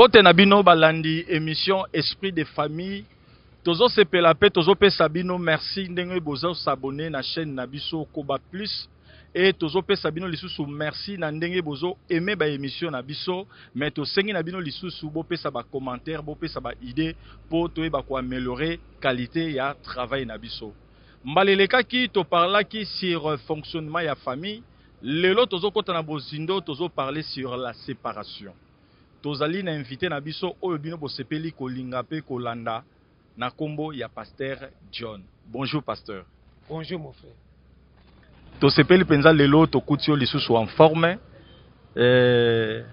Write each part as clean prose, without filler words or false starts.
Mbote Nabino balandi émission Esprit de famille. Tozo sepela pe tozo pe Sabino merci ndenge bozo s'abonner na chaîne Nabiso Koba Plus et tozo pe Sabino lisusu merci na ndenge bozo aimer ba émission Nabiso mais to sengi Nabino lisusu bo pe sa ba commentaire bo pe sa ba idée pour to ba ko améliorer qualité ya travail Nabiso. Mbaleleka ki to parla ki sur fonctionnement ya famille. Lelo tozo kota na bozindo tozo parler sur la séparation. Tozali na invité Nabiso oyo bino bo sepeli ko linga pe ko landa. Na kombo ya pasteur John. Bonjour pasteur. Bonjour mon frère. To sepeli penza lelo to kutio lisusu en forme.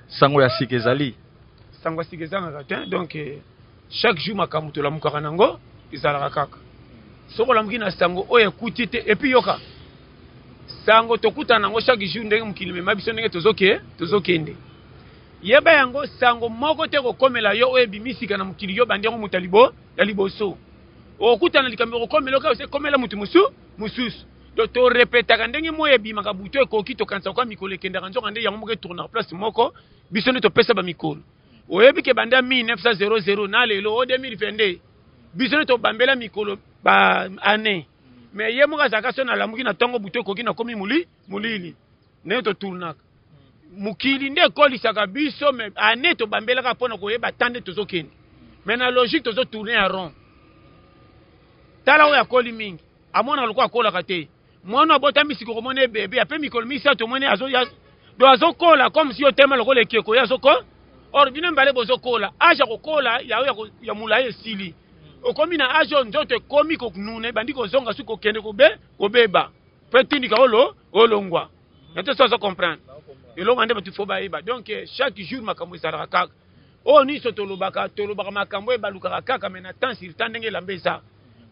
Sango ya sikezali. Sango sikezanga kata donc chaque jour makamu to la mukaka nango izalaka kaka. Soko la mukina sango oyo kuti te et puis yoka. Sango to kuta nango chaque jour ndenge mukilime mabiso ndenge tozokende. Yeba yango sango moko te ko komela yo oyo bimisika na mukili yo bandengo mutalibo ya liboso. Okuta na likambo ko komela ka se komela mutu mususu. Do to répéta ndenge moye bimaka buto ekoki to kanisa kwa mikolo kenda kanzo kande yango moke tourner place moko biso ne to pesa ba mikolo. Oyebi ke banda 1900 na lelo o 2022 biso ne to bambela mikolo ba année. Mais ye moka zaka so na lamuki na tongo buto ekoki na komi mulili. Ne to tourner. Mukili nde kolisaka biso me ane to bambelaka pona koyeba tande tozokende. Mais na logique tozo tourner en rond. Tala oya koli mingi. Amona lokwa kola kate. Mwana bota misiko ko mone bébé ape mikolo misa to mone azo ya do azo kola comme si o tema lokole keko ya zoko. Or bino mbale bozo kola. Aja ko kola ya mulaye sili. Okomi na ajo njote komi ko nune bandiko zonga suko kende ko beba. Petini ka olongwa. Nto so comprendre. Et l'on m'a dit faut baïba. Donc chaque jour makambo ezalaka kaka. Oh ni so tolobaka makambo ebalukaka kaka mais na temps sur temps ndenge lambeza.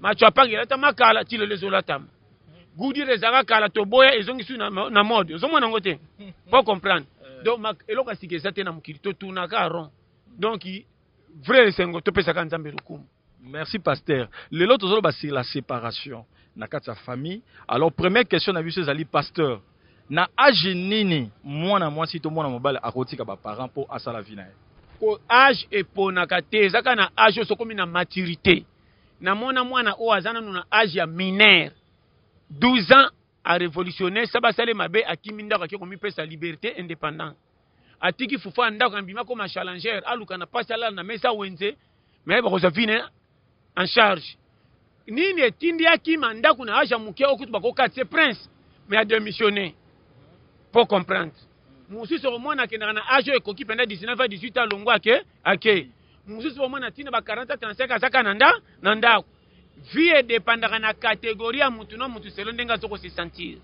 Macho apangela ta makala ti lezola tam. Gudi rezaka kala to boya ezongi su na mode. Ozomona ngote. Pour comprendre. Donc eloko sikeza te na mukili to tunaka rond. Donc vrai sengo to pesa kan nzambe lukumu. Merci pasteur. Lelo tozolo ba sur la séparation na kati ya famille. Alors première question na biso ezali pasteur. Na âge nini mwana mwasi to mwana mobali akotika ba parents pour asala vie na ye. Ko âge eponaka te ezaka na âge sokomi na maturité. Na mwana o azana na âge ya mineur 12 ans a révolutionner sabasale mabe akiminda ka komi pesa liberté indépendant. Atiki fufa ndako ambima comme challenger aluka na pasala na mesa wenze mais ba ko vine en charge. Nini etindi akima ndako na âge muke okutu ba ko katse prince mais a démissionné. Pour comprendre. Mususu au moins na na âge ekoki pendant 19 à 18 ans longwa ke mususu au moins na tina ba 40 35 azaka nanda vie dépendaka na catégorie ya mutu na mutu selo ndenga zoko se sentir.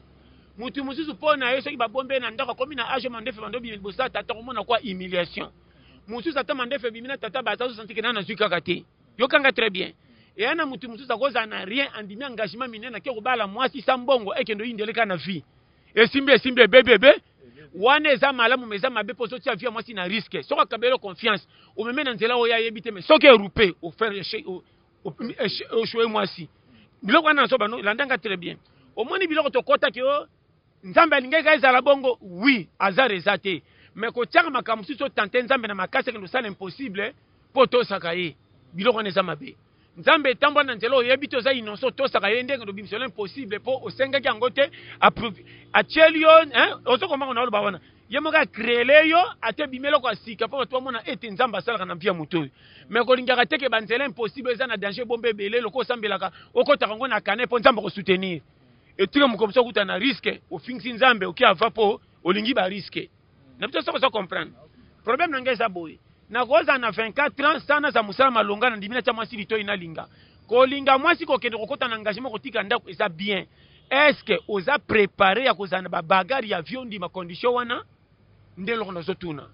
Mutu mususu pona yeso ki ba bombe na ndako komi na âge mandefe bando bi bosa tata ko mona kwa humiliation. Mususu ata mandefe bimina tata ba za sentir que na zuka kate. Yo kanga très bien. Et ana mutu mususu akoza na rien andimi engagement minena ke ko bala mwasi sambongo ekendo indeleka na vie. Esimbe bébé wana eza malamu meza mabe poso tia vie mwasi na risque soka kabelo confiance o meme na nzela oya yebite me soka erupe o faire o choix mwasi biloko wana so bano landanga très bien au moni biloko to kota ke o nzambe alingeka ezala bongo oui azar ezate mais ko tiaka makambo so tenter nzambe na makase ke no sala impossible po to sakaye biloko wana eza mabe nzambe tambwa na nzela oyebite oza inonso to saka yende ngo bimisolo impossible po osenga ki angote approve atielio ozo komanga na oloba wana yemoka créer yo ate bimelo kwa sika po to mona ete nzamba sala na mpia muto mais ko lingaka teke banzela impossible eza na danger bombe belé loko sambelaka okota kango na kane po nzamba ko soutenir et tire mu komso kuta na risque o fingsi nzambe oki ava po olingi ba risque na pito so comprendre problème na ngeza boy na koza na 24 ans sana za musala malonga na ndimina cha mwasi lito inalinga ko linga mwasi ko kende kokota na engagement ko tika ndako eza bien est-ce que oza préparé ya kozana ba bagari ya avion ndi ma condition wana ndelo kono zotuna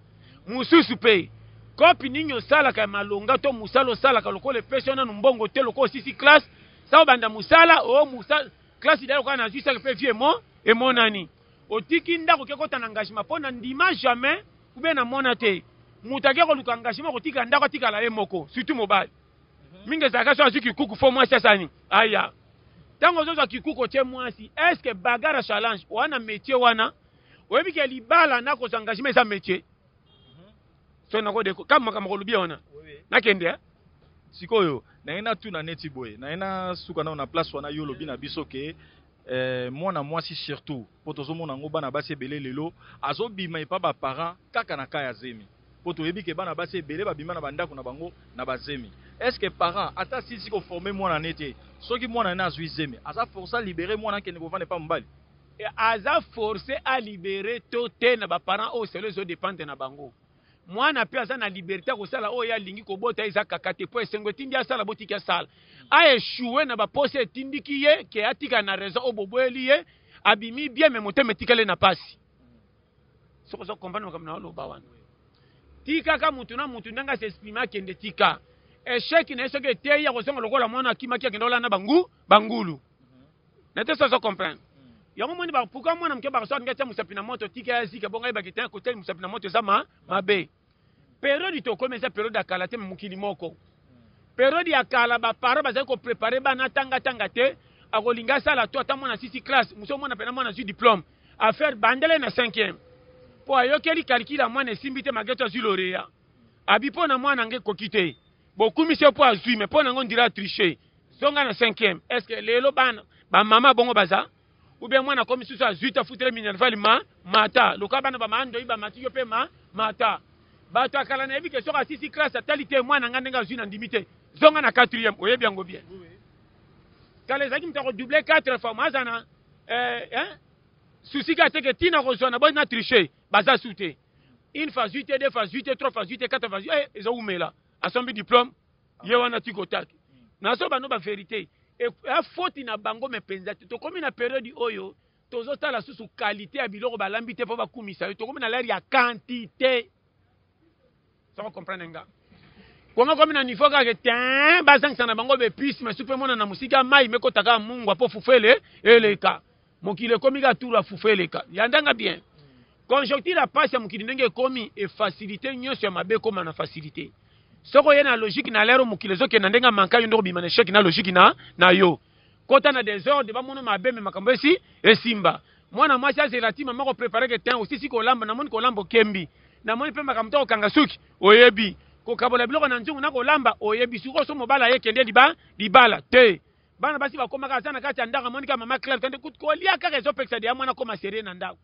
mususu pe kopi ninyo sala ka malonga to musalo sala ka lokole pesiona numbongo te loko sisi classe sa banda musala o musala classe idalo kana zisa ke vie mo e monani otiki ndako ke kota na engagement pona ndima jamais ube na mona te mutake ko luka engagement ko tika ndako tika la moko surtout mobile minge zaka so aziki kuku fo moi sasani aya tango zo kikuko tie mwasi est-ce que bagara challenge wana métier wana oyebi ke libala na ko engagement sa métier so na ko de kama kama ko lubi ona na kende sikoyo na ina tu na neti boye na ina suka na place wana yo lobi na biso ke mwana mwasi surtout po tozomona ngo bana basi ebele lelo azobima epa ba parents kaka na kaya zemi po toyebi ke bana basi ebele babima na bandako na bango na bazemi. Est-ce que parents ata sisi ko former mwana nete soki mwana na azwi zemi aza forcer à libérer mwana ke ne bovane pas mbali aza forcé à libérer to te na ba parents o selo zo dépendre na bango mwana pe aza na liberté ko sala o ya lingi ko bota isa kakate po esengo tindi asala botiki asala a échoué na ba pose tindiki ye ke atika na raison o boboeli ye abimi bien mais moteme tikale na pasi soko so comprendre comme na lo bawana tika ka mutu na mutu ndanga s'exprimer kende tika échec na soki te ya ko songa lokola mwana kimaki akenda ola na bangulu na te so comprendre yango moni ba pourquoi mwana mke ba so ngata musapi na moto tika ya zika bonga ba kitana ko tel musapi na moto zama mabe période to komeza période akala te mukili moko période ya kala ba para ba ko préparer bana tanga te akolinga sala to ata mwana sisi classe muso mwana pena mwana zu diplôme à faire bandele na 5e po ayokeli calcul mwana simbite mageto zu lorea abipo na mwana nge kokite bokumi se po azui mais po na ngo ndira tricher zonga na 5e est-ce que lelo bana ba mama bongo baza ou bien mwana comme susu azuita futere minerval mata loka bana ba mando iba matiyo pe mata bato akala na yebi ke soka sisi classe atalité mwana ngande nga zuna ndimite zonga na 4e oyebi yango bien kale zaki mtako doubler 4 fois mazana souci ka teke tina ko zona bon na tricher baza souté une fois 8 deux fois 8 trois fois 8 quatre fois ils ont umela asombi diplôme ye wana tiko taki na so bano ba vérité et a faute na bango me penza to komi na période oyo tozo tala susu qualité ya biloko balambi te po ba kumisa to komi na l'air ya quantité ça va comprendre nga konga komi na niveau ka ke tin bazangisa na bango be puisse mais super mona na musika mai meko taka mungu apo fufele eleka mokile komi ka tour fufele ka yandanga bien conjoncture la passe ya mokili ndenge komi e facilité nyonso ya mabe koma na facilité soko ye na logique na lero mokile zo ke na ndenga manka yo ndo bima na échec na logique na yo kota na désordre ba mono mabe me makambo esi esimba mwana mwasi azerati mama ko préparer ke temps aussi si ko lamba na moni ko lambo kembi na moni pe makambo to kanga suki oyebi ko kabola biloko na nzungu na ko lamba oyebi suko so mobala ye kende libala te bana basi ba koma ka sana kati ndaka moni ka mama Claire kende ko lia ka rezo peksa de mwana koma seré na ndako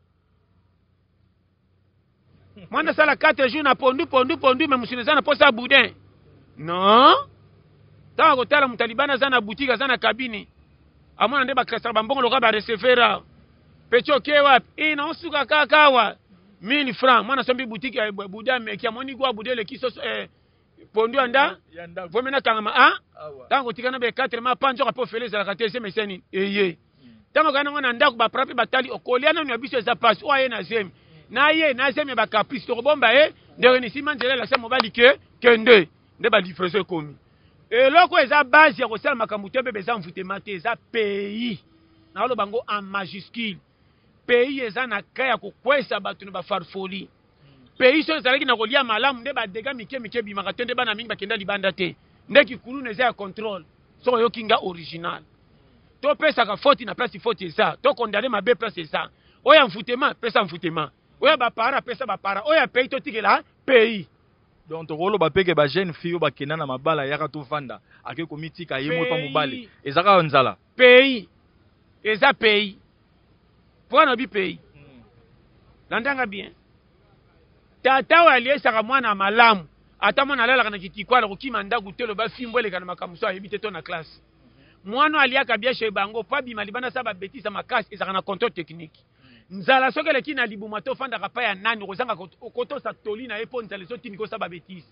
mwana sala 4 jours na pondu mais musine sana posa boudin non ta ko tala mutalibana sana boutique sana kabini amona nde ba krasa bambongo loka ba recevera pecho kewa ina osuka kakawa 1000 francs mwana sombi boutique ya boudin mais ki amoni kwa boudin le kiso pondu anda vomena kangama tango tikana be 4 ma panjo ka po fele za ka tese meseni eye tango kana ngona ndako ba prapi batali okoliana no biso za passe o aye na zemi na ye na zemi ba caprice to bomba ndere ni simanzela la se mobali kende nde ba livraison komi et loko eza base ya ko sala makambo te bebe za mfutema te eza pays na lo bango en majuscule pays eza na kaya ko kwesa batu na ba farfoli pays so ezalaki na kolia malamu nde ba dega mike bimaka te nde bana mingi bakenda libanda te nde kikulu na eza ya contrôle so yo kinga original to pesa ka faute na place faute eza to condamner mabe place eza oya mfutema pesa mfutema oya ba para pesa ba para oya pays to tikela pays donc rolo ba peke ba jeune fille ba kena na mabala yaka to vanda ake komitika yemo pa mobali ezaka nzala pays eza pays pour na bi pays landanga bien tata wa aliesaka mwana malamu ata mwana lala kana kitikwala kokima ndaku telo ba fimbole kana makamuso ayebite to na classe mwana aliaka bia chez bango pa bima libana sa ba betisa makasi ezaka na contrôle technique nzala sokele kina libuma to fanda kapa ya nani kozanga koto sa toli na epo nzala so tini ko sa ba betisa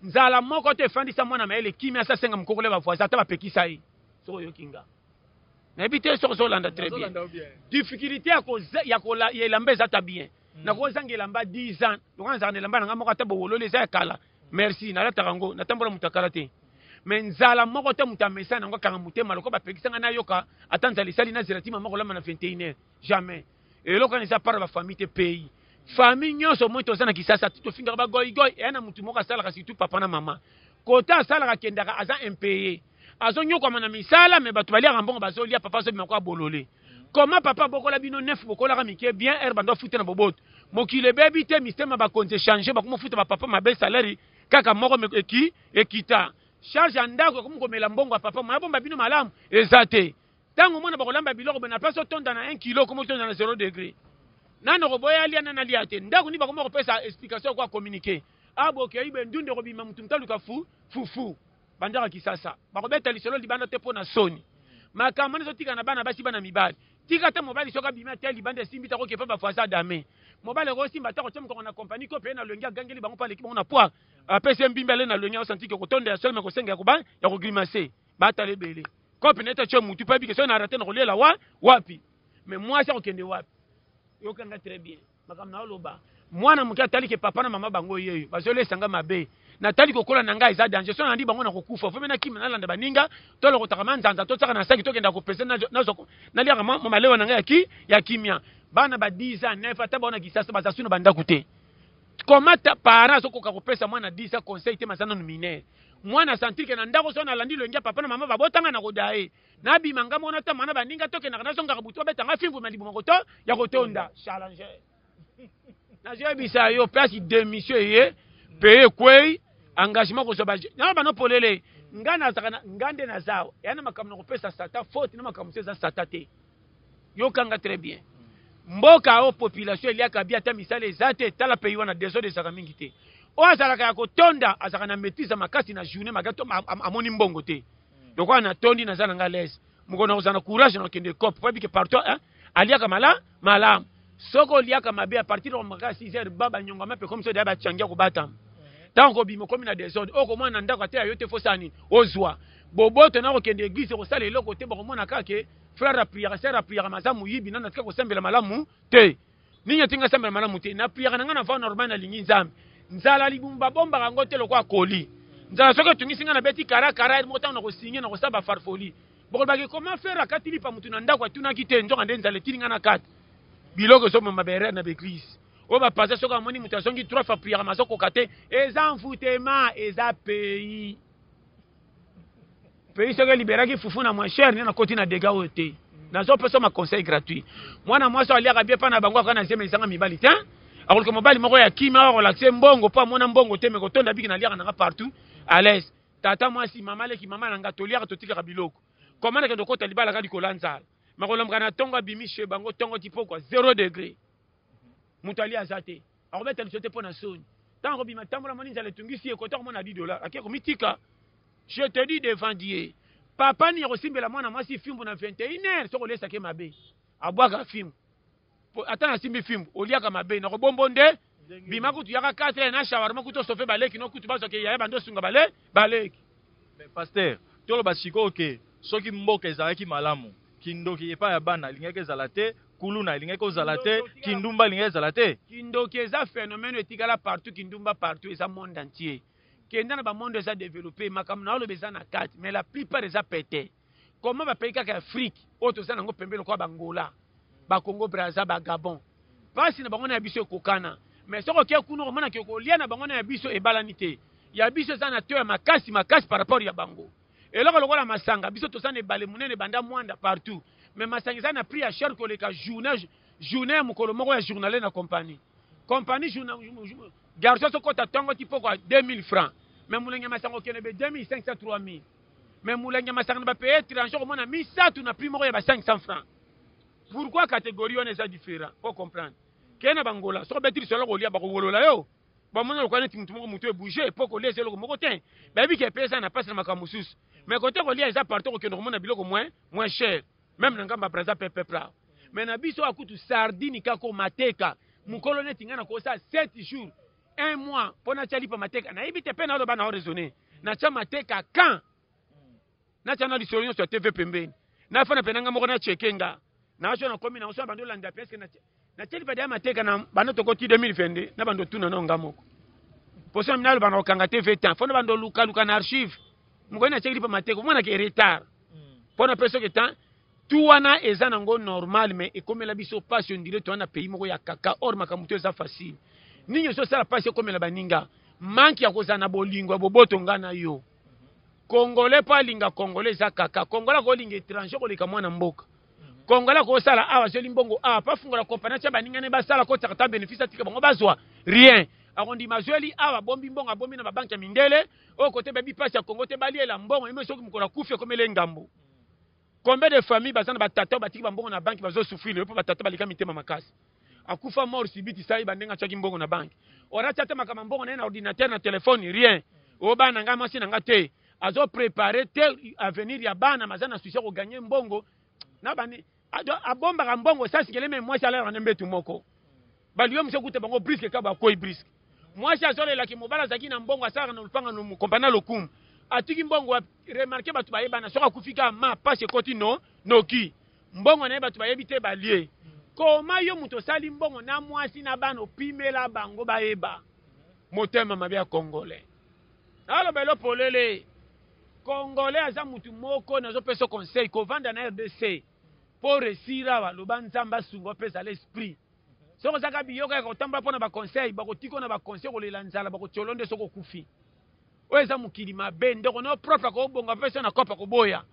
nzala moko te fandisa mwana maele kimia sa senga mkokole ba voisin ata ba pekisa yi so yo kinga na ebite so landa très bien difficulté ya elambeza ta bien na ko zanga elamba 10 ans donc zanga elamba nga moko ata bolole za kala merci na lata rango na tambola mutakala te mais nzala moko te mutamesa na ngo kanga mutema loko ba pekisa nga na yoka ata nzali sali na zeratima moko lama na 21h jamais et loko nisa par la famille te pays famille nyonso moto zana kisasa to finga ba goy ena mutu moko sala ka surtout papa na mama kota sala ka kendaka aza impayé azo nyoko mana misala me batu balia rambongo bazolia papa so bimako bolole comment papa bokola bino neuf bokola kamike bien bando futa na boboto mokile bebi te mystème ba konze changer ba kuma futa ba papa mabe salaire kaka moko ekita charge andako comme komela mbongo ya papa mwa bomba bino malamu ezate tango mona bakolamba biloko bena place otonda na 1 kilo comme otonda na 0 degré nano koboya alia nana lia te ndako ni bakoma kopesa explication kwa communiquer aboke ibe ndunde ko bima mutu mtaluka fufu bandaka kisasa bakobeta lisolo libanda te pona soni makamane so tika na bana basi bana mibali tika te mobali soka bima te libanda simbi ta ko kefa ba fasa dame mobali ko simba ta ko tem ko na compagnie ko pe na longia gangeli bango pale ki bango na poa apese mbimbele na longia o senti ko tonde ya seulement ko senga ko ba ya ko grimacer bata lebele ko pe neta cho mutu pa bi ke so na rater na ko lela wapi mais moi ça ko kende wapi yo kanga très bien makamna oloba mwana muke atali ke papa na mama bango yeyo bazole sanga mabe natali kokola na ngai za danger so na ndi bango na kokufa fo mena kimi na landa baninga to lo kotaka manzanza to tsaka na saki to kenda ko pesa na zoko na lia kama mama lewa na ngai ya kimia bana ba 10 ans nefa ta bona kisasa bazasuna banda kute komata para so ko ka kopesa mwana 10 ans conseil te mazana no minere mwana santike na ndako so na landi lo ngia papa na mama babotanga na kodae na bi manga mona ta mana baninga to kenda na so ngaka butu betanga fimbu malibu makoto ya kotonda challenge na je bisa yo place démission ye payer kwei engagement ko soba na bano polele ngana zakana ngande na zao yana makamno ko pesa sata faute na makamno za sata te yo kanga très bien mboka o population ili akabia ta misale zate tala pays wana désolé saka mingi te o azalaka ya kotonda azaka na maîtrise makasi na journée magato amoni mbongo te donc ana tondi na zana ngales mukona uzana courage na kende cop pa bike partout hein aliaka malam soko liaka mabe à partir de makasi 6h baba nyonga mape comme ça daba changia ko batam tango bimo comme na désordre o ko mwana ndako te ayote fosani ozwa boboto na ko kende église ko sala eloko te bako mwana kake frère prière sœur prière mazamu yibi na natika ko sembela malamu te ninya tinga sembela malamu te na prière nga na va normal na lingi nzambe nzala libumba bomba kango te lokwa koli nzala soko tungisinga na beti kara mota na ko signer na ko saba farfoli boko baki comment faire akati lipa mutu na ndako atuna kite njonga nde nzala tilinga na kati biloko so mabere na l'église o ba passer soka moni mutation qui 3 fois prière maso ko kate eza envoûtement eza pays soka libéra ki fufu na moins cher ni na koti na dégâts oté na zo peso ma conseil gratuit mwana mwasi aliaka bien pa na bango kana zema izanga mibali te alors que mobali moko ya kima relaxer mbongo pa mona mbongo te me ko tonda biki na liaka na partout à l'aise tata mwasi mama leki mama na ngatoliaka totika biloko comment que ndoko talibala ka likolanza makolomka na tongo bimi chez bango tongo tipo quoi 0 degré mutali azate akobeta lisote pona soni tango bima tambola moni nzale tungisi ekota mona $10 akeko mitika je te dis devant Dieu papa ni rosimbela mwana mwasi fimbu na 21h soko lesa ke mabe abwaka fimbu atana simbi fimbu oliaka mabe na kobombonde bima kutu yaka 4 na shawarma kuto sofe baleki no kutu baso ke ya bando sunga baleki mais pasteur tolo basiko oke soki mboka ezalaki malamu kindoki epa ya bana lingeke zalate kuluna lingeke zalate kindumba lingeke zalate kindoki eza phénomène etikala partout kindumba partout eza monde entier kenda na ba monde eza développé makam na olo beza na 4 mais la plupart eza pété comment ba pays kaka Afrique auto za nango pembelo kwa Bangola ba Congo Brazza ba Gabon pasi na bango na biso kokana mais soko kia kuno mona ke ko lia na bango na biso e balanité ya biso za na teo makasi par rapport ya bango eloko lokola masanga biso to sana ebale munene banda mwanda partout mais masanga za na prix ya cher ko le ka journée mukolo moko ya journalier na compagnie garçon so kota tongo tipo kwa 2000 francs mais mulenge masanga kene be 2500 3000 mais mulenge masanga ba payer transport mona 1100 na prix moko ya ba 500 francs pourquoi catégorie on est différent faut comprendre kena bangola so betri solo ko lia ba ko wolola yo ba mona ko neti mutu e bouger pour ko laisser le moko ten ba bi ke pesa na passe na makamusus mais côté ko lia eza partout ko keno mona biloko moins cher même na ngamba braza pepe pra mais na biso akutu sardine kako mateka mukolo neti ngana ko sa 7 jours 1 mois pona chali pa mateka na ibite pe na lo bana raisonner na cha mateka quand na cha na lisolion sur TV pembeni na fana penanga moko na chekenga na acho na komi na oso bando landa presque na chali pa dia mateka na bando to koti 2022 na bando tuna na ngamoko poso minalo bana okanga TV temps fona bando luka na archive moko na chali pa mateka mwana ke retard pona preso ke temps tout wana eza nango normal mais ekomela biso passion dire to wana pays moko ya kaka or makamuto eza facile ninyo so sala passion komela baninga manki ya kozana bolingo boboto ngana yo congolais pa linga congolais za kaka congolais ko linga étranger ko lika mwana mboka Congolais ko sala awa jeli mbongo a pa fungola compagnie cha baningane ba sala ko tsaka bénéfice atika bango bazwa rien akondi mazweli awa bombi mbongo bombi na banque ya mindele o côté babi passe ya Congo te bali la mbongo ime soki mukola kufi ko mele ngambo. Combien de familles bazana batata batiki mbongo na banque bazo souffrir po batata balika mitema makasi akufa mort subiti sai bandenga chaki mbongo na banque ora chata makama mbongo na ordinateur na téléphone rien o bana ngama sina ngate azo préparer tel avenir ya bana mazana suisha ko gagner mbongo na bani abomba ka mbongo sasi kele me mwasi ala na mbetu moko baliyo mse kute bango briske ka ba koi briske mwasi azole la ki mobala zaki na mbongo asaka na lupanga no kompana lokum atiki mbongo remarquer batu ba yeba na soka kufika ma passe koti no noki mbongo na batu ba yebite balie koma yo muto sali mbongo na mwasi na bana opimela bango ba yeba motema mabia congolais alo belo polele congolais aza mutu moko nazo peso conseil ko vanda na RDC pour réussir à l'obanzamba sungo pesa l'esprit soko zaka biyoka ko tamba pona ba conseil ba ko tiko na ba conseil ko lelanzala ba ko tolonde soko kufi weza mukili mabende ko no propre ko bonga pesa na kopa ko boya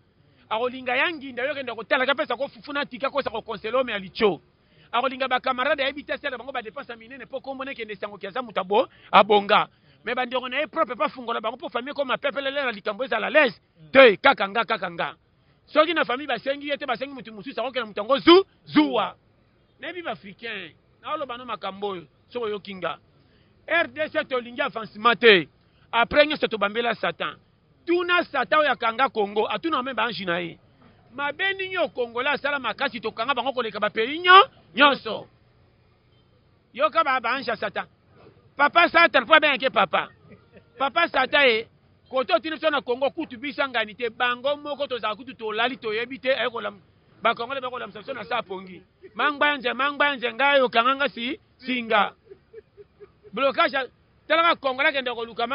akolinga yangi nda yoke nda ko tala ka pesa ko fufuna tika ko sa ko conseil me alicho akolinga ba camarade ya ebita sela bango ba dépense minene po ko mbone ke ndesango kiaza mutabo abonga me ba ndeko na e propre pa fungola bango po famille ko ma pepelele na likambo za la laisse te kakanga soki na famille basengi yete basengi mutu mususa kokela mutango zuwa nebi africain na lo bano makambo soko yo kinga RDC to lingi avancement te après nyo to bambela satan tuna satan ya kanga Congo atuna me banji na ye mabeni nyo Congo la sala makasi to kanga bango koleka ba pays nyonso yo ka ba banja satan papa satan pa bien ke papa satan koto tiniso na Congo kutu bisanga nite bango moko to za kutu to lali to yebite eko lam ba Congo le ba ko lam so na sa pongi mangba nje ngayo kanganga singa blocage tala Congo la kende ko luka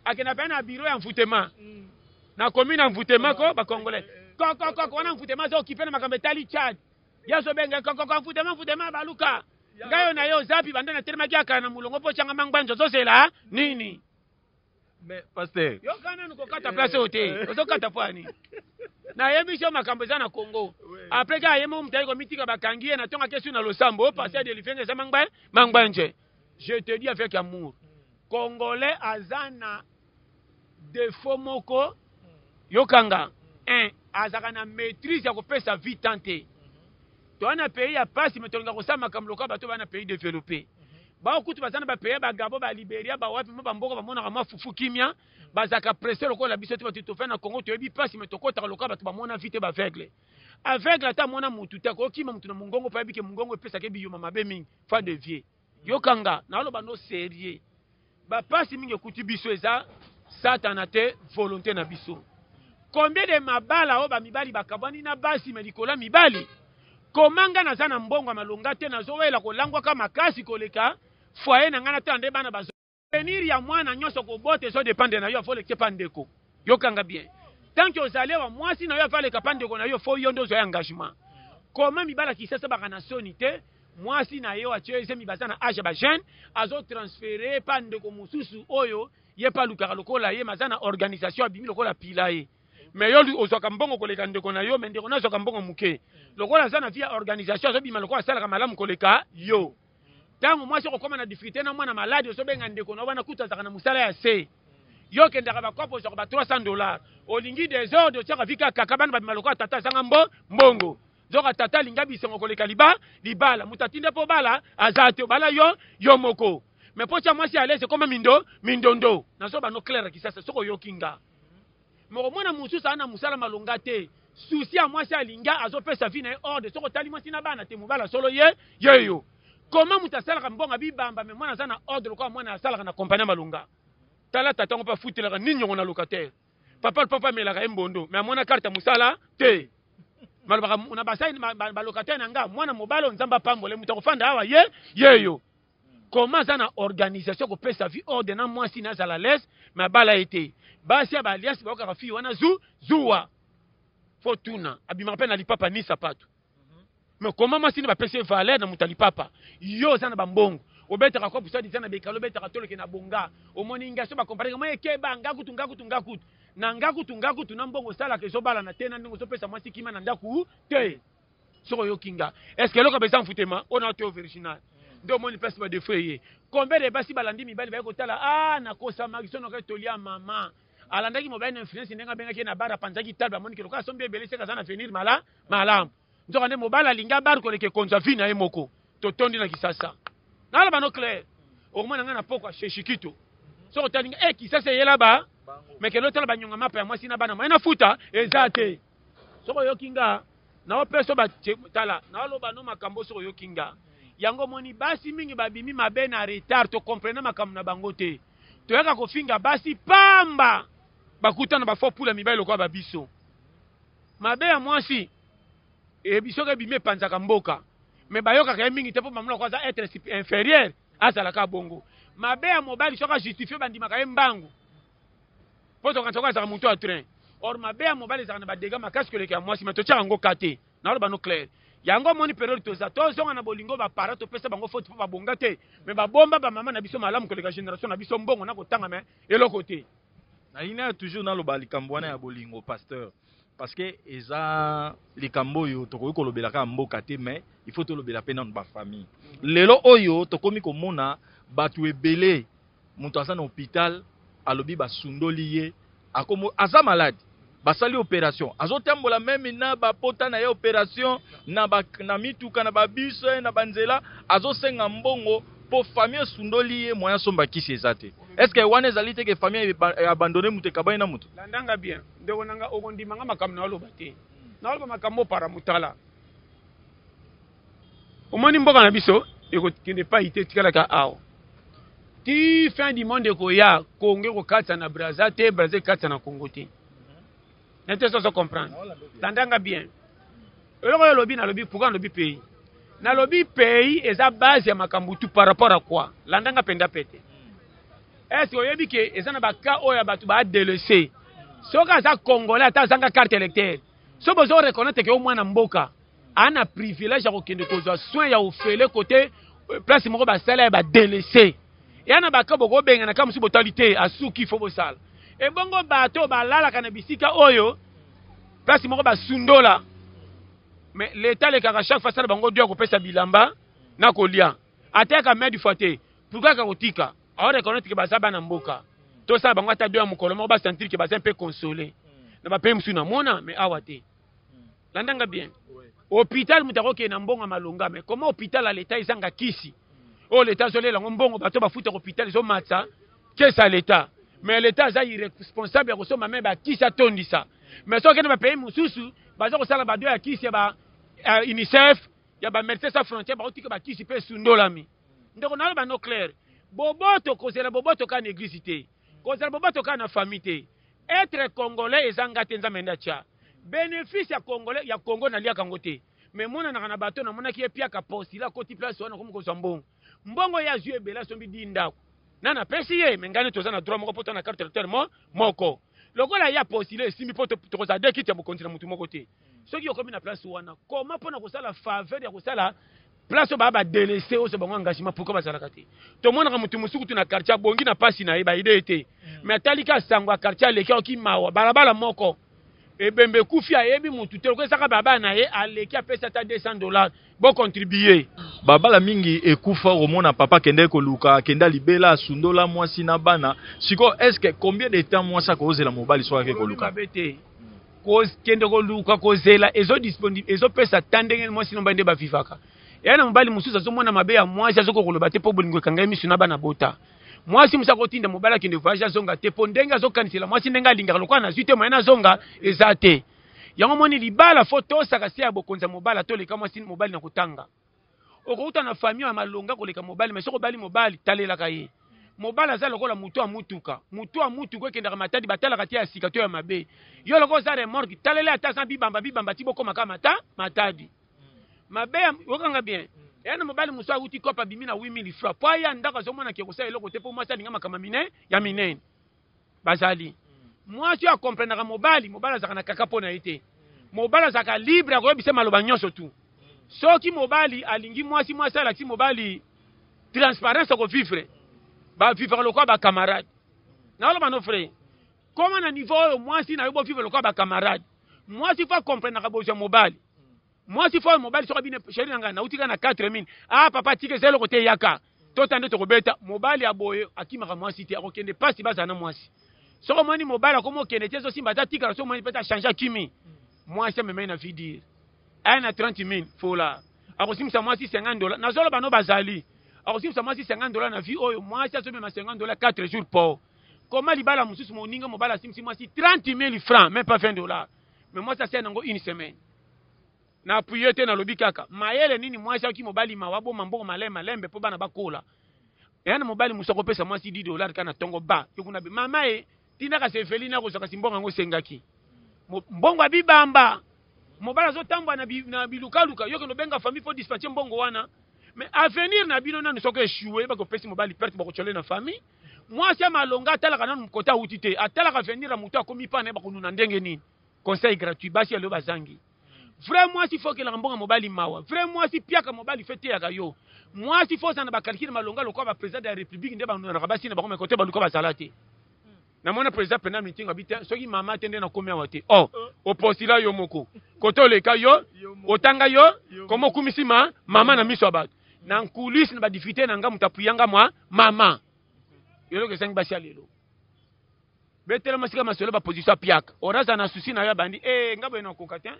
akena pena bureau ya mfutema na commune ya mfutema ko ba Congolais ko na mfutema zo kipena makambe tali Chad yaso benga ko mfutema ba luka ngayo na yo zapi banda na terima kia na mulongo po changa mangba nzo sela nini. Mais pasteur yo kana nuko kata place hote ozo kata fani na yemisho makambo na Congo après ka yemo mtayi ko mitika bakangie na tonga kesu na losambo passer de lifenge za mangba nje. Je te dis avec amour Congolais azana défaut moko yokanga azaka na maîtrise ya ko pesa vite tante to ana pays ya pasi metonga ko sama comme loka bato bana pays développé ba kutu bazana ba pays ba Gabon ba Liberia ba wapi ba mboko ba mona kama fufu kimia bazaka presser lokola biso te batu to fa na Congo to yebi pasi metokota loka bato ba mona vite ba aveugle ata mona mutu te ko kima mutu na mungongo pa bike mungongo pesa ke biyuma mabe mingi fa de vie yokanga na lo bano sérieux ba pasi mingi kuti biso eza satana te volonté na biso. Combien de mabala o ba mibali bakabani na basi medikola mibali komanga na zana mbongo malonga te na zowela ko langwa kama kasi koleka foyer na ngana tande bana bazo venir ya mwana nyoso ko bote so dépendre na yo fo leke pandeko yokanga bien tant que ozalewa mwasi na yo fa leka pandeko na yo fo yondo zo engagement comment mibala kisasa baka na sonité mwasi na yo acheze mibazana age ba jeune azo transférer pandeko mususu oyo ye pa lukaka lokola ye mazana organisation abimi lokola pila ye mais yo ozwaka mbongo koleka ndeko na yo mais ndeko na zwaka mbongo muke lokola zana via organisation azobima lokola salaka malamu koleka yo tango mwasi okoma na difficulté na mwana malade ozobenga ndeko na wana kuta zaka na musala ya se yo kendaka bakopo zaka ba $300 olingi désordre tiaka vika kakabana babima lokola tata zanga mbongo zoka tata linga bisengo koleka libala mutatinde po bala azate bala yo moko mais pocha mwasi alese koma mindondo nazo ba no clair kisasa soko yokinga moko mwana mususa ana musala malonga te souci ya mwasi alinga azopesa vie na ordre soko tali mwasi na bana te mubala solo yeyo comment mutasala mbonga bibamba mais mwana sana ordre kwa mwana asala na compagnie malonga tala tatango pa futela ninyo na locataire papa melaka embondo mais mwana carte musala te malbaka una basai ba locataire nanga mwana mobalo nzamba pambole mutakofanda awa yeyo. Comment ça na organisation ko pesa vie ordre na mwasi na zala les mais bala été basi ya balias ba ka fi wana zuwa fortuna abima pena lipapa ni sapato mais comment mwasi na ba pesa valeur na mutali papa yo sana ba mbongo obeta ka ko pusa di sana be kalo beta ka toleke na bonga o moninga so ba comparer mo ekeba ngakutu na ngakutu na mbongo sala ke so bala na tena ndingo so pesa mwasi kima na ndaku te soko yo kinga est-ce que loko besoin futema on a to original ndo moni place ba defrayer combien de basi balandi mibali ba ko tala na kosa magiso no ka tolia mama alandaki mobile influence ndenga benga na bara panzaki talba moni kiloka sombe belese ka sana venir malam nzoka ne mobile alinga bar ko leke konza vina e moko to tondi na kisasa na la bano clair au moins na poko shishikito so talinga kisasa yela ba mais que l'autre ba nyonga mapa ya mwasi na bana mwana futa ezate soko yo kinga na opeso ba tala na loba no makambo soko yo kinga yango moni basi mingi babimi mabe na retard to comprendre makambo na bango te to yaka ko finga basi pamba bakuta na ba fo pula mibali lokwa babiso mabe ya mwasi biso ke bime panzaka mboka mais bayoka ka mingi te po mamlo kwa za être inférieur azala ka bongo mabe ya mobali soka justifier bandima ka mbangu poto quand toka za muto a train or mabe ya mobali za na badega makasi ko leka mwasi meto cha ngo kate na lo bano clair yango moni periode to za to zonga na bolingo ba para to pesa bango faute ba bonga te mais ba bomba ba mama na biso malamu ko leka génération na biso mbongo na ko tanga me eloko te na ina toujours na lo ba likambwana ya bolingo pasteur parce que eza likambo yo to ko lobela ka mboka te mais il faut to lobela pe na ba famille lelo oyo to komi ko mona batu ebele muto asa na hôpital alobi ba sundoli ye akomo aza malade basali opération azotambola même na ba pota na ye opération na mituka na ba bus na banzela azosenga mbongo po famille sundoli ye moya somba kisi ezate est-ce que wane zalite ke famille abandonner mutu kabana mutu landanga bien ndeko nanga okondimanga makambo na loba te na loba makambo para mutala omoni mboka na biso ekokende pa ite tikala ka awo ti fin du monde ko ya Congo ko katsa na Brazzaville Brazzaville katsa na Congo te n'était pas comprendre landanga bien eloko yo lobi na lobi pourquoi lobi pays na lobi pays eza base ya makambo tu par rapport à quoi landanga penda pete est-ce que oyebi ke eza na baka oya batu ba délaissé soka za congolais ata zanga carte électeur so bozo reconnaître que au moins na mboka ana privilège ya kokende kozwa soin ya ofele côté place moko ba sala ba délaissé yana baka boko benga na kamusi botalité asuki fo bosala e bongo bato balala kana bisika oyo place moko ba sundola mais l'état le kaka chaque fois ça bango dio ko pesa bilamba na kolia ateka medi fote pourquoi ka kotika alors reconnaître que bazaba na mboka to ça bango ata dio mukolo mo ba sentir que ba un peu consolé na ba pe msuna mona mais awate landanga bien hôpital mutako ke na mbonga malonga mais comment hôpital à l'état izanga kisi oh l'état zolé la mbongo bato ba futa hôpital zo matsa qu'est-ce à l'état mais l'état za irresponsable ko soma même ba kisa tondisa mais so ke na ba pays mususu baza ko sala ba dio ya kisi ba UNICEF ya ba Médecins Sans Frontières ba otika ba kisi pe sundolami ndeko na ba no clair boboto kozela boboto ka na église te kozela boboto ka na famille te être congolais ezanga te nzambe ndacha bénéfice ya congolais ya Congo na lia kango te mais mona na bato na mona ki epia ka postila koti place wana komo ko mbongo ya jue bela sombi dinda nana pesi ye mengane toza na droit moko poto na carte électeur moko lokola ya postile simbi poto tokoza de kiti ya bokonzi mutu moko te soki yokomi na place wana koma pona kosala faveur ya kosala place ba délaissé o so bango engagement pourquoi bazalaka te to mona ka mutu musuku tu na quartier bongi na pasi na ba idée te mais atalika sangwa quartier leki oki mawa balabala moko ebembe kufi ayebi mutu te ko saka baba na ye aleki apesa ta $200 bo contribuer babala mingi ekufa romona papa kende ko luka kenda libela sundola mwasi na bana siko est-ce que combien de temps mwasa ko ozela mobali so ake ko luka bete ko kende ko luka ko zela ezo disponible ezo pesa tandenge mwasi no bande ba vivaka yana mobali mususa zo mona mabe ya mwasi azoko koloba te po bolingo kanga emisu na bana bota mwasi musa kotinda mobala kende voyage zonga te po ndenga zo kanisela mwasi ndenga linga lokwa na zite moyena zonga ezate yango moni libala photo saka sia bokonza mobala to leka mwasi mobali na kutanga okuta na famille ya malonga koleka mobali mais soko bali mobali talela kaye mobala za lokola mutu amutuka kenda matadi batala katia sika to ya mabe yo loko za remorque talela ata sa bibamba tiboko makama matadi mabe okanga bien yana mobali muso aguti kopa bimina 8000 francs po ya ndaka zo mona ke kosala eloko te po mwasi alinga makama ya minene bazali mwasi ya comprendre mobali zaka na kaka pona ite mobali zaka libre akoyebisa maloba nyonso tu soki mobali alingi mwasi alaki mobali transparence ko vivre ba vivre lokwa ba camarade na lo bano frère comment na niveau mwasi na yobo vivre lokwa ba camarade mwasi fa comprendre ka boja mobali Moi si faut mobile sur bine chéri nga na utika na 4000 ah papa tike zelo côté yaka totande to kobeta mobile ya boye akimaka mwasi te akokende pasi bazana mwasi soko moni mobile akomo kende te so simba ta tika so moni peta changer kimi mwasi meme na vidire ay na 30000 fola akosimisa mwasi $50 na zolo bano bazali akosimisa mwasi $50 na vie oyo mwasi asobe ma $50 4 jours pour comment libala mususu moninga mobile asimisi mwasi 30000 francs même pas $20 mais moi ça c'est nango une semaine na appuyer te na lobi kaka mayele nini mwasi aki mobali mawabo mambongo malembe po bana bakola yana mobali musoko pesa mwasi $10 kana tongo ba yokuna be mama e tina ka sefeli na ko soka simbonga ngo sengaki mbongo abibamba mobali zo tambwa na bilukaluka yoko no benga famille fo dispatcher mbongo wana mais avenir na bino na soko échouer ba ko pesa mobali perte ba ko chole na famille mwasi amalonga atala kana mukota utite atala ka venir mutu akomi pa na ba kununa ndenge nini conseil gratuit basi alo bazangi vrai moi si faut que la mbonga mobali mawa vrai moi si piaka mobali fete ya yo moi si faut ça na ba calculer malonga lokwa ba président de la république ndeba na rabasi na ba ko côté ba lokwa ba salate na mona président pendant meeting abita soki mama tende na komia wate oh opostila yo moko koto leka yo otanga yo komo kumisima mama na miso abatu na nkulisi na ba difficulté na nga mutapuyanga mwa mama yelo ke sangi basi alelo betela masika masolo ba position piaka oraza na souci na ya bandi ngabo ina kokatin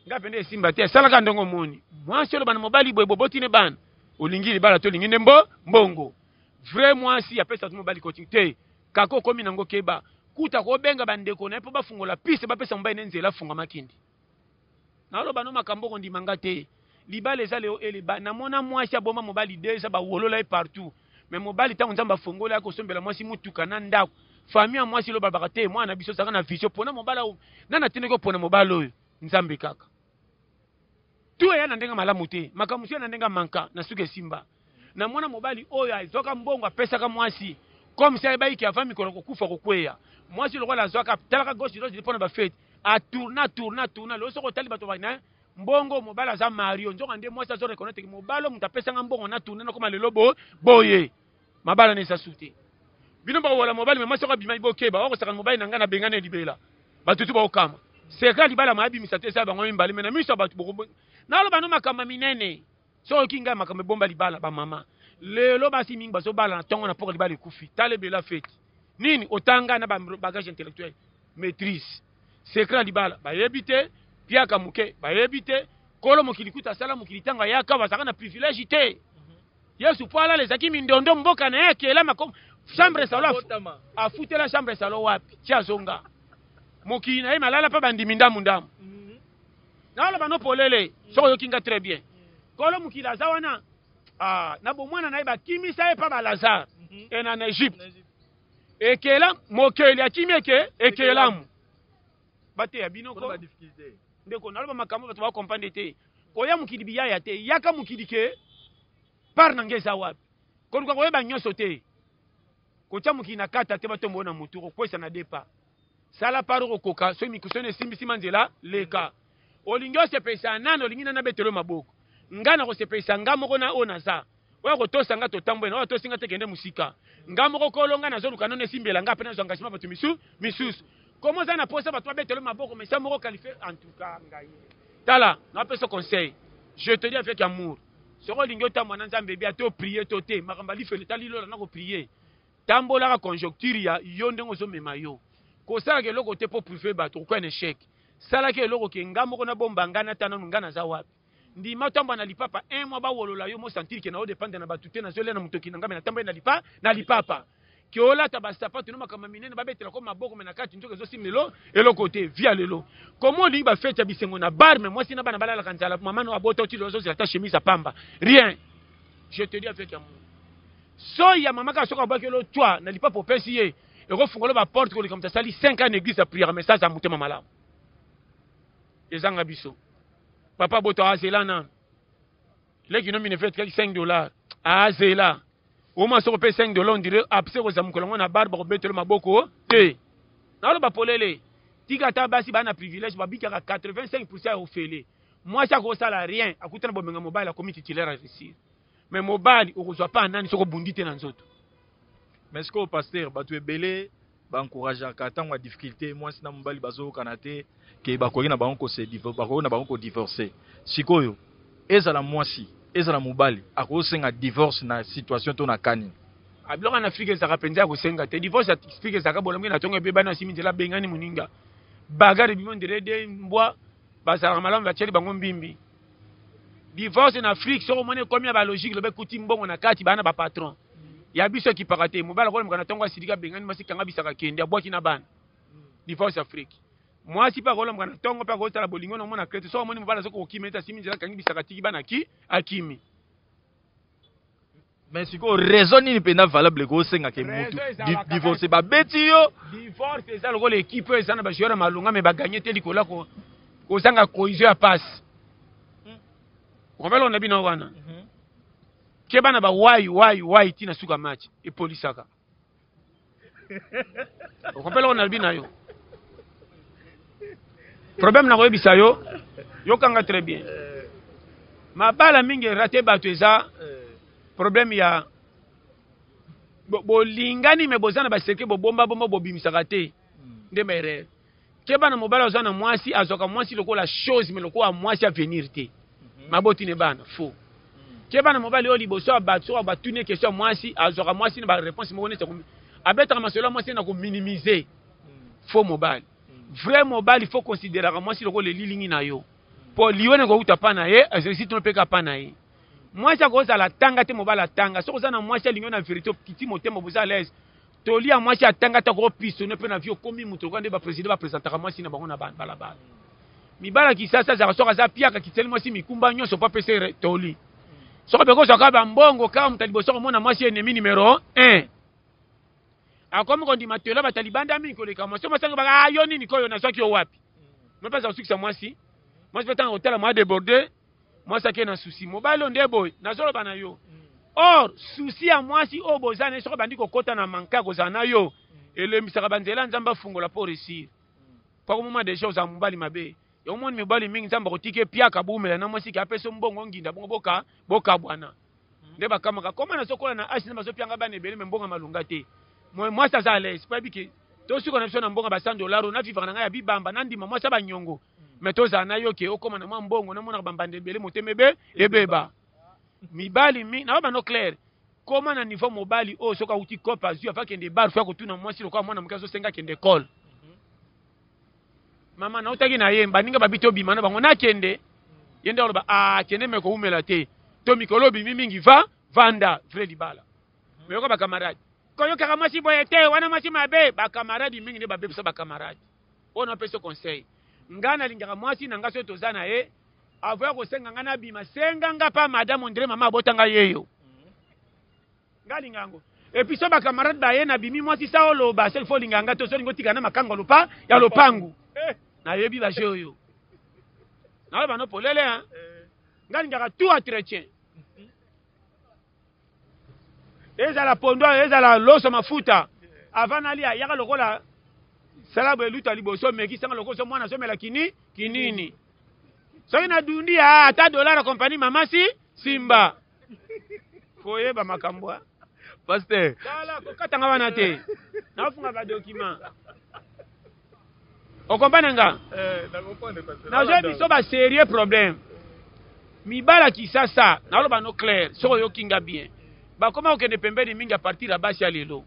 ngapende simba te salaka ndongo moni mwasi lo bana mobali boy boboti ne ban olingi libala to lingine mbongo vrai mwasi ya pesa to mobali coaching te kako komi nango keba kuta ko benga bandeko na po bafungola piste ba pesa mobali nenzela funga makindi na lo bano makambo ko ndimanga te libala eza leo eleba na mona mwasi aboma mobali deja ba wolola partout mais mobali tango nzamba fongola ya kosombela mwasi mutuka na ndako famille mwasi lo babaka te mwana biso saka na vision pona mobala nana tineko pona mobali oyo nzambe kaka tu ya ndenga malamu te makamusi ya ndenga manka na suke simba na mwana mobali oyo azoka mbongo apesa ka mwasi comme ça baiki avant mikolo kokufa kokweya mwasi lokola azoka talaka gauche droite pona ba fête a tourna lo soko tali bato bana mbongo mobala za Mario nzoka nde mwasi azo reconnaître que mobalo mutapesa nga mbongo na tourna koma lelo boye mabala ne sasute bino ba wala mobali mwasi ko bima ibokeba wako saka mobali nanga na bengane libela batutu ba okama seka libala mabi misate sa bango mbali mena miso batu boko nalo bano makamba minene so kinga makamba bomba libala ba mama lelo basi mingi baso bala na tongo na poko libala ekufi tale bela fete nini otanga na ba bagage intellectuel maîtrise secret libala ba yebite piaka muke ba yebite kolo mokilikuta sala mokilitanga yaka basaka na privilège te yesu poala les akimi ndondo mboka na yake la makom chambre salo afute la chambre salo wapi tia zonga mokina e malala pa bandimi ndamu na la bano polele so yo kinga très bien kolo mukila zawana na bomwana na iba kimisa e pa ba Lazare e na Egypte ekela mokeli akimi ekelamu bate ya binoko ba difficulté ndeko na lo makambo bato ba comprendre te koya mukili biya ya te yaka mukili ke par nangeza wapi ko ko yeba nyoso te ko cha mukina kata te bato mbona mutu ko kwesa na depa sala paro koka so mikusone simbisi manzela leka olingyo se pesa nano lingina na betelo maboko ngana ko se pesa ngamo kona ona za wa ko tosa nga to tambwe na to singa tekende musika ngamo ko kolonga na zo lukano ne simbela nga pena zo engagement batu misusu comment ça na posa batu betelo maboko mais ça moko qualifié en tout cas ngai tala na peso conseil je te dis avec amour soko lingyo ta mwana nzambe bia to prier to te makamba li fele tali lo na ko prier tambola ka conjoncture ya yo ndengo zo mema yo ko sala ke loko te po privé bato ko en échec sala ke loko ke ngamo ko na bomba ngana tana ngana za wapi ndi matamba na lipapa un mois ba wolola yo mo sentir ke na o dépendre na batute na zole na mutoki na ngame na tamba na lipapa ki ola ta ba sapato no makama minene ba betela ko maboko mena kati njoke zo simelo eloko te via lelo comment li ba fête bisengo na bar mais moi sina bana balala kanzala mama no abota ti lozo zata chemise à pamba rien je te dis avec amour so ya mama ka soka ba ke lo toi na lipapa opesiye et refungola ba porte ko comme ça sali 5 ans en église à prière mais ça ça mutema malamu ezanga biso papa boto azela nan leki no mine fait $5 azela au moins so pe $5 on dirait abse ko zamukola na barba ko betelo maboko te na lo ba polele tika ta basi bana privilège ba bika 85% au fele moi ça ko sala rien akutana bomenga mobile la comité titulaire réussir mais mobile o ko pas nani so ko bundite na nzoto mais ce que pasteur batu ebele ba encourager ka tango difficulté moi sina mobali bazo kanate ke bakoki na bango se divorce bakoki na bango divorcer sikoyo ezala mwasi ezala mobali akosenga divorce na situation to na kani abiloko na Afrique ezaka penza kosenga te divorce Afrique ezaka bolomo na tongo ebeba na simi nzela bengani muninga bagare bimo nderede mbwa bazala malamu bacheli bango mbimbi divorce na Afrique soko mone komia ba logique lobe kuti mbongo na kati bana ba patron ya biso ki parate mobala ko mkana tongo asidika bengani masika bisaka kende abwaki na bana divorce Afrique mwasi pa ko mkana tongo pa ko tala bolingo no mona krete soko mone mobala soko kimeta simi nzela kangi bisaka tiki bana ki akimi. Mais si ko raison ni pena valable ko senga ke mutu divorce ba beti yo divorce eza loko l'équipe eza na ba joueur malunga me ba gagner te likola ko sanga cohésion ya passe on a bien wana ke bana ba why tina suka match e polisaka on a bien yo problème na ko bisa yo kanga très bien mabala mingi raté bato eza problème ya bolingani me bozana ba seke bomba bobimisaka te nde mere ke bana mobala ozana mwasi azoka mwasi lokola chose me lokola mwasi à venir te maboti ne bana faux ke bana mobali o liboso abatso abatune question mwasi azoka mwasi ne ba réponse mo nete abetaka masolo mwasi na ko minimiser faux mobali vrai mobali faut considérer mwasi lokola lilingi na yo po lione ko utapa na ye exercice no peka pa na ye mwasi akoza la tanga te mobala tanga soko za na mwasi alingo na vérité kiti motema boza l'aise toli ya mwasi atanga ta ko pistonner pe na vie komi muto ko nde ba président ba présentaka mwasi na bango na bala mibala kisasa za soka za piaka kiteli mwasi mikumba nyonso pa pese toli soko beko soka ba mbongo kama mtalibo soko mona mwasi ennemi numéro 1 akomo ko ndima telo ba talibanda mingi ko leka mwasi masanga ba ayo nini ko yo na soki yo wapi mepesa usukisa mwasi petanga hôtel mwa déborder mwasi ake na souci mobile onde boy na zolo bana yo or souci ya mwasi o bozana soko bandi ko kota na manka ko zana yo elemisaka banzela nzamba fungola pour réussir pa ko moment déjà za mobali mabe yo moni mibali mingi nzamba kotike piaka bumela na mwasi ka peso mbongo nginda bongo boka bwana nde bakamaka koma na sokola na asi na bazo pianga bana ebele mbonga malunga te mwasi aza à l'aise pa biki to suko na biso na mbonga ba $100 na vivre na nga ya bibamba na ndima mwasi ba nyongo metoza na yo ke okoma na mwa mbongo na mona bambande ebele motemebe ebeba mibali mi na ba no clair koma na niveau mobali o soka uti kopa zu afa kende bar fa ko tuna mwasi lokwa mwana mkazo senga kende call mama na utaki na ye mbaninga babito bima na bango na kende yende oloba kende meko umela te to mikolo bimi mingi vanda Freddy Bala meko ba camarade koyo kaka mwasi boye te wana mwasi mabe ba camarade mingi ne ba bebisa ba camarade ona peso conseil ngana lingaka mwasi na ngaso tozana ye avoya ko senga ngana bima senga ngapa madame Ondre mama botanga yeyo ngali ngango episo ba camarade ba ye na bimi mwasi saolo ba sel fo linganga to so lingo tikana makango lupa ya lopangu na yebi ba joyo na ba no polele hein ngali ngaka tout entretien ezala pondo ezala loso mafuta avana lia yaka lokola salabu eluta liboso meki sanga lokoso mwana somela kinini soki na dundi ata $1 compagnie mama simba foye ba makambo pasteur kala ko katanga wana te nafunga ba document o comprendre nga na comprendre pasteur na je biso ba sérieux problème mibala kisasa na loba no clair soko yo kinga bien ba koma okende pembeni mingi a partir à basi ya lelo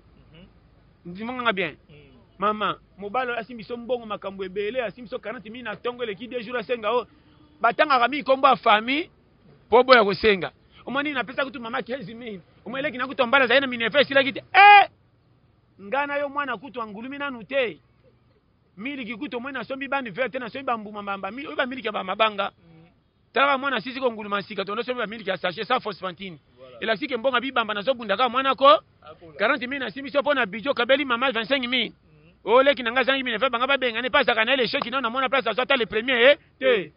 ndimanga bien mama mobalo asimbiso mbongo makambo ebele asimbiso 40,000 na tongo leki 2 jours asenga o batanga kami kombo a famille pobo ya kosenga omoni na pesa kutu mama 15,000 omweleki na kutombala zaina minefe sila kiti ngana yo mwana kutu angulumi nanu te mili kikuto mwana sombi bani verte na sombi bambuma mbamba mili oba mili ya mabanga tala mwana sisi ko nguluma sika tondo sombi mili ya sachet sa phosphantine ela sike mbonga bibamba na zobunda ka mwana ko 40,000 na simbiso pona bijo kabeli mama 25,000 ole kinanga zangi minefe banga babenga ne pasa kana le cheki na mona place azota le premier te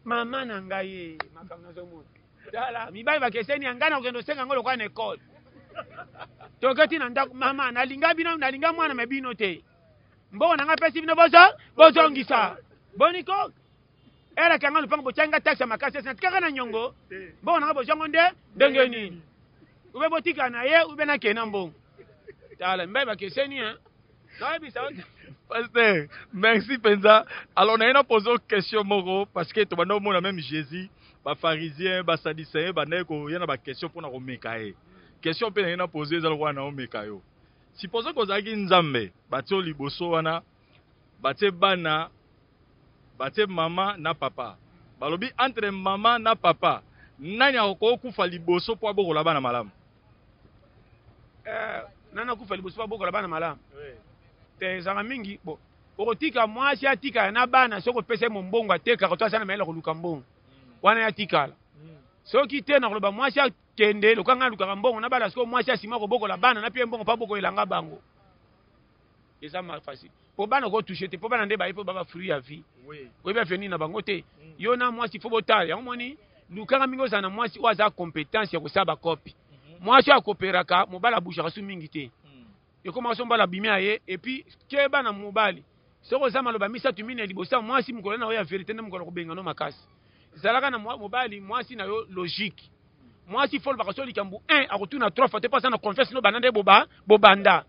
mama na ngai makamna zomo dala mibali bakeseni angana okendo senga ngolo kwa na école tokati na ndako mama nalinga bino nalinga mwana mebino te mbona nanga pesi bino bozongisa boniko era kanga lupango bochanga taxa makasi na tikaka na nyongo mbona nanga bozongo ndenge nini ube botika na ye ube na kena mbongo dala mibali bakeseni Pasteur, merci Penza. Alors, on a une posé une question, Moro, parce que tu as même Jésus, les pharisiens, les sadducéens, il y a une question pour nous mekaye. Question pour nous poser, c'est le mekayo. Supposons que vous avez une zambe, bateau liboso wana, bateau bana, bateau maman na papa. Balobi entre maman na papa, nani akoko kufa liboso po aboko la bana malamu. Nana kufa liboso po aboko la bana malamu. Te zanga mingi bo. Okotika mwasi atika na bana soko pesa mbongo ateka ko tsana mela ko luka mbongo. Wana ya tikala. Soki te na koloba mwasi akende lokanga luka mbongo na bala soko mwasi asima ko boko la bana na pie mbongo pa boko elanga bango. Eza ma facile. Po bana ko toucher te po bana nde ba ipo baba fruit ya vie. Oui. Oui ba fini na bango te. Yo na mwasi fo botala yango moni lukanga mingo za na mwasi waza compétence ya ko saba copie. Mwasi akoperaka mobala bushaka su mingi te. Yo commence mbala bimia ye et puis keba na mobali. Soko za maloba misa tumine libosa mwasi mukolo na ya vérité na mukolo ko benga no makasi. Zalaka na mobali mwasi na yo logique. Mwasi fol bakaso likambu 1 akotuna 3 fois te pas na confesse no banande bobanda.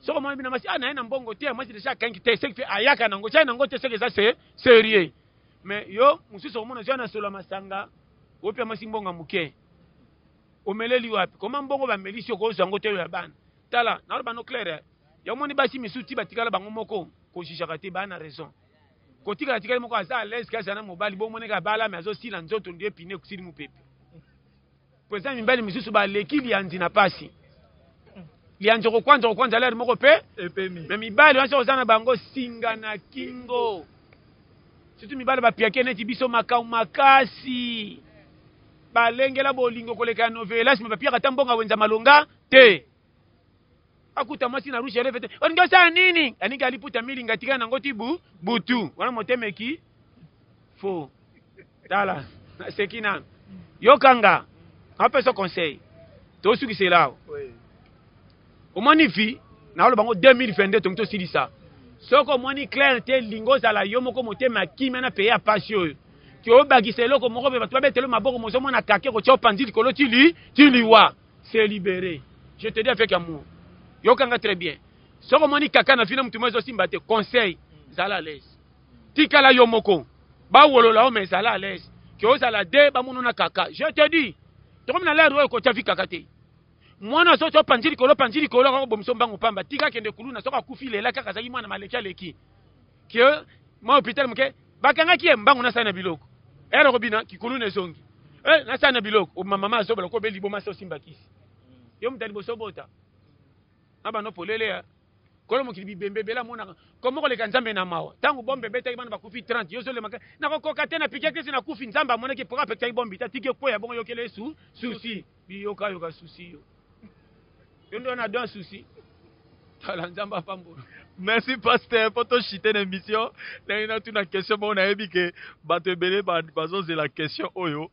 Soko mwana bina masi na mbongo te mwasi déjà kanki te c'est fait ayaka na ngo na ngo te c'est que ça c'est sérieux. Mais yo mususu omona jana solo masanga opia masi mbonga muke. Omeleli wapi? Comment mbongo ba melisi ko zango te ya bana. Tala, na ba no clair. Ya moni basi misuti batikala bango moko ko jijaka te bana raison. Ko tikala tikala moko asa l'aise ka sana mobali bo moneka bala mais azo sila nzoto ndie pine kusili mu pepe. Kwa sababu mbali misusu ba lekili yanzi na pasi. Lianjo ko kwanza lere moko pe epemi. Mais mibali wanso ozana bango singa na kingo. Surtout mibali ba piake neti biso makasi. Balengela bolingo koleka novela sima ba piaka tambonga wenza malonga te. Akuta mwasi na rusha lefete. Ongosa nini? Anika aliputa milinga tika na ngoti butu. Wana motemeki fo. Tala. Sekina. Yokanga. Ape so conseil. To suki selao. Oui. Omoni fi na olo bango 2022 tongto silisa. Soko moni clair te lingo za la yomo ko motema kimena na payer passion. Ki obagise loko moko be batwa betelo maboko mozo mona kake ko chopandi kolo tiliwa. C'est libéré. Je te dis avec amour. Yokanga très bien. Soko moni kaka na fina mutu mwezo simba te conseil zala à l'aise. Tikala yomoko. Ba wolola o mais zala à l'aise. Ki ozala de ba mununa kaka. Je te dis. To comme na l'air ko tia fi kaka te. Mwana so panjiri kolo ko bomso mbangu pamba. Tika kende kuluna soka kufi lela kaka zaki mwana maleka leki. Ki mo hôpital muke bakanga ki mbangu na sana biloko. Ero kobina ki kulune zongi. Na sana biloko o mama so bala ko be libo maso simba kisi. Yo mutali boso bota. Aba no polele ya kolo mokili bembe bela mona komo koleka nzambe na mawa tangu bombe beta bana bakufi 30 yo sole maka na kokoka tena pike kesi na kufi nzamba mona ke pora peka bombe tatike ko ya bongo yokele souci bi yoka souci yo ndo na don souci tala nzamba pambo. Merci pasteur pour ton chité d'émission. Là il y a une question bon na ebi ke bato belé bazo c'est la question oyo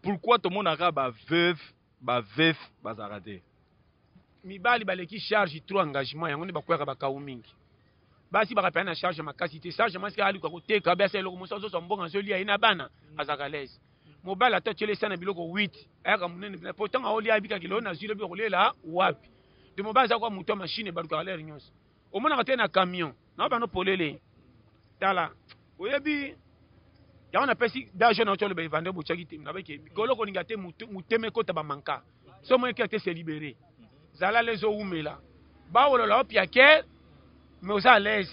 pourquoi tout le monde a ba veuf bazarate. Mibali baleki charge trop engagement yango ne bakweka bakawu mingi basi bakapana na charge makasi te charge masika ali kwa koteka basi eloko mosozo so mbonga zoli ina bana azakalese mobile atotele sana biloko 8 aka munene pourtant aoli abika kilo na zilo bi kolela wapi de mobile za kwa muto machine baluka l'air nyos omona ka tena camion na ba no polele tala oyebi ya ona pesi dajo na cholo be vande buchaki tim na beke koloko ningate muteme kota ba manka so mo ekete se libérer. Zala les oumela. Ba wolola opia ke mais oza les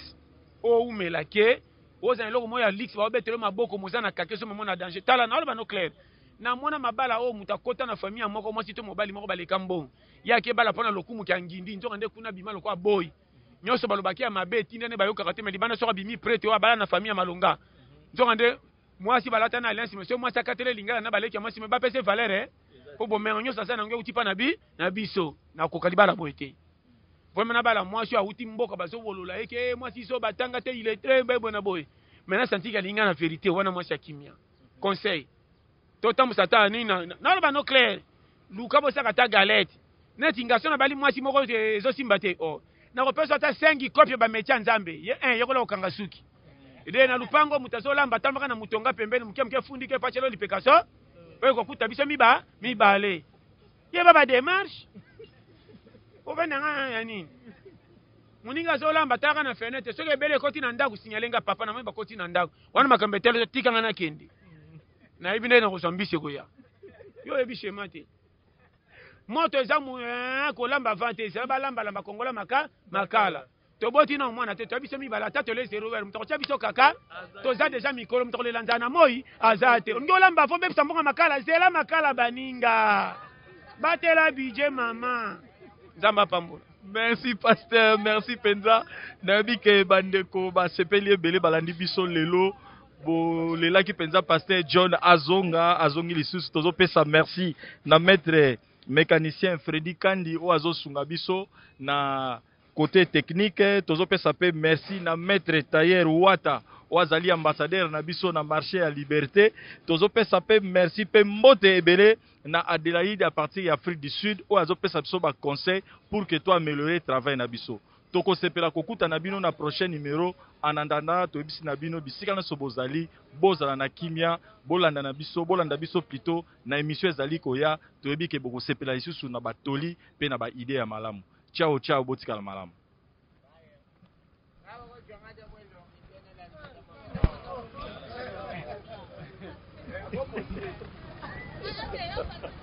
o umela ke oza eloko moya lix ba obetelo maboko moza na kakeso mona danger. Tala na ba no clair. Na mona mabala o mutakota na famille moko mo sito mobali moko baleka mbongo. Ya ke bala pona lokumu kya ngindi nzoka nde kuna bima lokwa boy. Nyoso balobaki ya mabe tinde ne bayoka kateme libana soka bimi prete wa bala na famille malonga. Nzoka nde mwasi balata na alliance monsieur mwasi akatele lingala na baleki mwasi me ba pese valeur po bomengo nyoso sana ngwe utipa na biso na kokalibala boete vraiment na bala mwasi auti mboka bazo wolola eke mwasi so batanga te il est très bon boy maintenant senti ka linga na vérité wana mwasi akimia conseil to tamu sata ni na ba no clair luka bo saka ta galette neti ngasona bali mwasi moko zo simba te oh na ko pesa ta 5 copie ba mecha nzambe ye yekola okanga suki ide na lupango mutazola mbatamba kana mutonga pembeni mke fundike pachelo lipekaso oyo kokuta biso mibale ye baba démarche ovena nga ya nini moninga azolamba taka na fenêtre soki ebele ekoti na ndako sinyalenga papa na moi bakoti na ndako wana makambo etele tikanga na kende nayebi nde nakozwa mbisi ekoya yo oyebi shema te moto eza kolamba vante ezala balambalamba kongola makala toboti na mwana te toyebi so mibala ata tole 0 moto akotya biso kaka toza deja mikolo moto akolela na moi aza te olingi olamba fo mbebisa mbongo makala zela makala baninga batela budget mama nzambe apambola. Merci pasteur, merci penza. Nabi ke bandeko ba sepeli ebele balandi biso lelo. Bo lela ki penza pasteur John azongi lisusu tozo pesa merci na maître mécanicien Freddy Kandi o azosunga biso na côté technique tozo pesa pe merci na maître Tayer Wata Ouazali ambassadeur na biso na marché à liberté tozo pesa pe merci pe mbote ebele na Adélaïde à partir d'Afrique du Sud ou azo pesa biso ba conseil pour que toi améliorer travail na biso toko sepela kokuta na bino na prochain numéro anandana to ebisi na bino bisika na sobozali bozala na kimia bolanda na biso bolanda biso plutôt na émission ezali koya to ebi ke boko sepela lisusu na batoli pe na ba idée ya malamu. Ciao ciao botikala malamu. Okay.